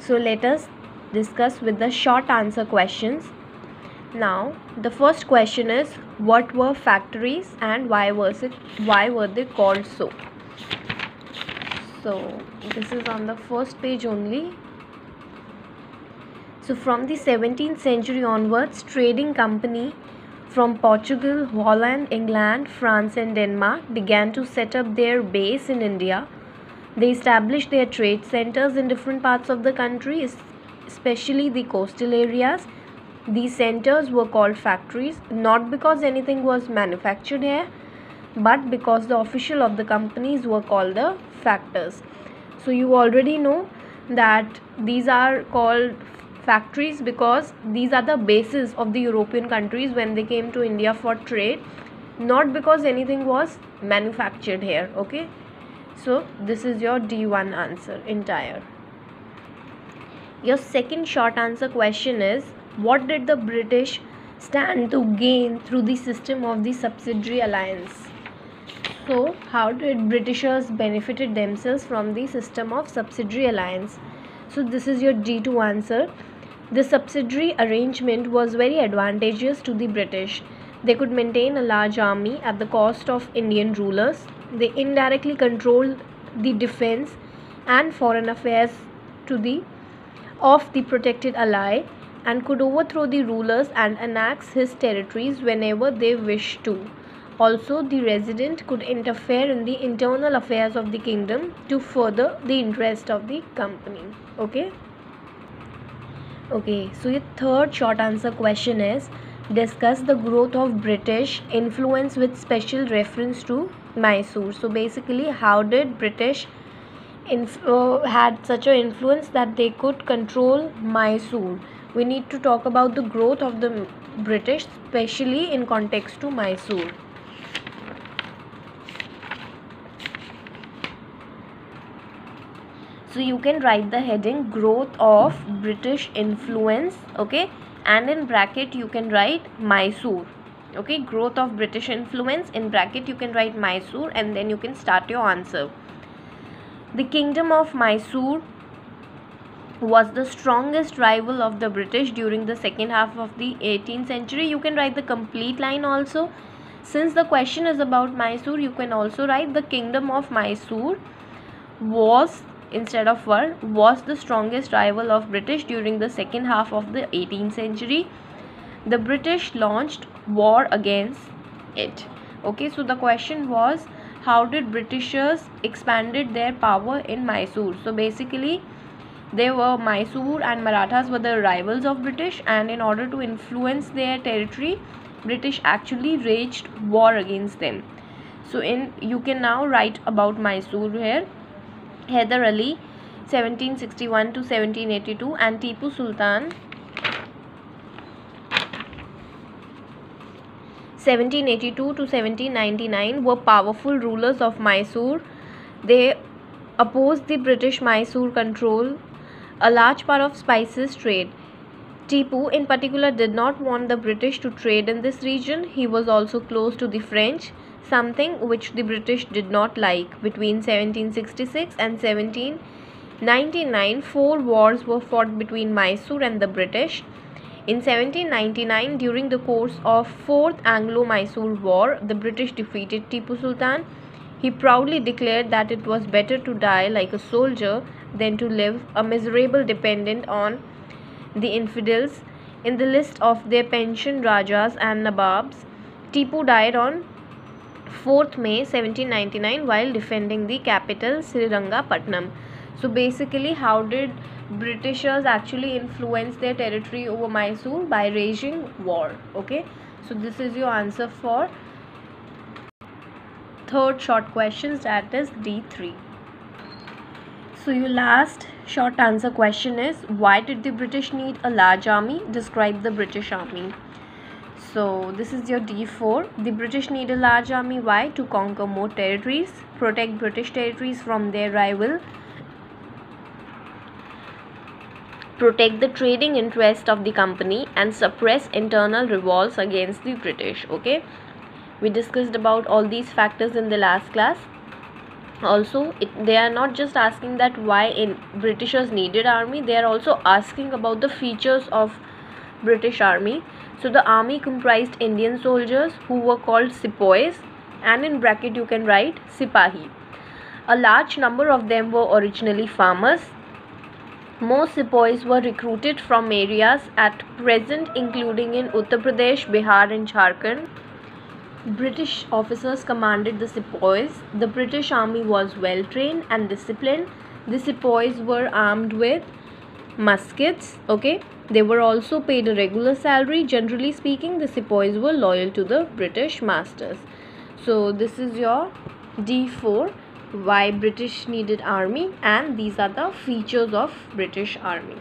So let us discuss with the short answer questions. Now the first question is, what were factories and why were they called so? So this is on the first page only. So from the 17th century onwards, trading company from Portugal, Holland, England, France and Denmark began to set up their base in India. They established their trade centers in different parts of the country, especially the coastal areas. These centers were called factories, not because anything was manufactured here, but because the official of the companies were called the factors. So you already know that these are called factories because these are the bases of the European countries when they came to India for trade, not because anything was manufactured here. Okay, so this is your D1 answer entire. Your second short answer question is, what did the British stand to gain through the system of the subsidiary alliance? So how did Britishers benefited themselves from the system of subsidiary alliance? So this is your D2 answer. The subsidiary arrangement was very advantageous to the British. They could maintain a large army at the cost of Indian rulers. They indirectly controlled the defense and foreign affairs of the protected ally and could overthrow the rulers and annex his territories whenever they wished to. Also, the resident could interfere in the internal affairs of the kingdom to further the interest of the company. Okay, so your third short answer question is, discuss the growth of British influence with special reference to Mysore. So basically, how did British had such an influence that they could control Mysore? We need to talk about the growth of the British, especially in context to Mysore. So you can write the heading growth of British influence, okay, and in bracket you can write Mysore. Okay, growth of British influence, in bracket you can write Mysore, and then you can start your answer. The kingdom of Mysore was the strongest rival of the British during the second half of the 18th century. You can write the complete line also. Since the question is about Mysore, you can also write the kingdom of Mysore was, instead of was the strongest rival of British during the second half of the 18th century. The British launched war against it. Okay, so the question was, how did Britishers expanded their power in Mysore? So basically, they were Mysore and Marathas were the rivals of British, and in order to influence their territory, British actually waged war against them. So you can now write about Mysore here. Hyder Ali 1761 to 1782 and Tipu Sultan 1782 to 1799 were powerful rulers of Mysore. They opposed the British Mysore control a large part of spices trade. Tipu in particular did not want the British to trade in this region. He was also close to the French, something which the British did not like. Between 1766 and 1799, 4 wars were fought between Mysore and the British. In 1799, during the course of 4th Anglo-Mysore War, the British defeated Tipu Sultan. He proudly declared that it was better to die like a soldier than to live a miserable dependent on the infidels. In the list of their pensioned Rajas and Nawabs, Tipu died on 4th May 1799 while defending the capital Srirangapatnam. So basically, how did Britishers actually influence their territory over Mysore? By waging war. Okay, so this is your answer for third short questions, that is D3. So your last short answer question is, why did the British need a large army? Describe the British army. So this is your D4. The British need a large army. Why? To conquer more territories, protect British territories from their rival, protect the trading interest of the company, and suppress internal revolts against the British. Okay, we discussed about all these factors in the last class. Also, they are not just asking that why in Britishers needed army, they are also asking about the features of British army. So the army comprised Indian soldiers who were called sepoys, and in bracket you can write sipahi. A large number of them were originally farmers. Most sepoys were recruited from areas at present including in Uttar Pradesh, Bihar and Jharkhand. British officers commanded the sepoys. The British army was well trained and disciplined. The sepoys were armed with muskets. Okay, they were also paid a regular salary. Generally speaking, the sepoys were loyal to the British masters. So this is your D4, why British needed army, and these are the features of British army.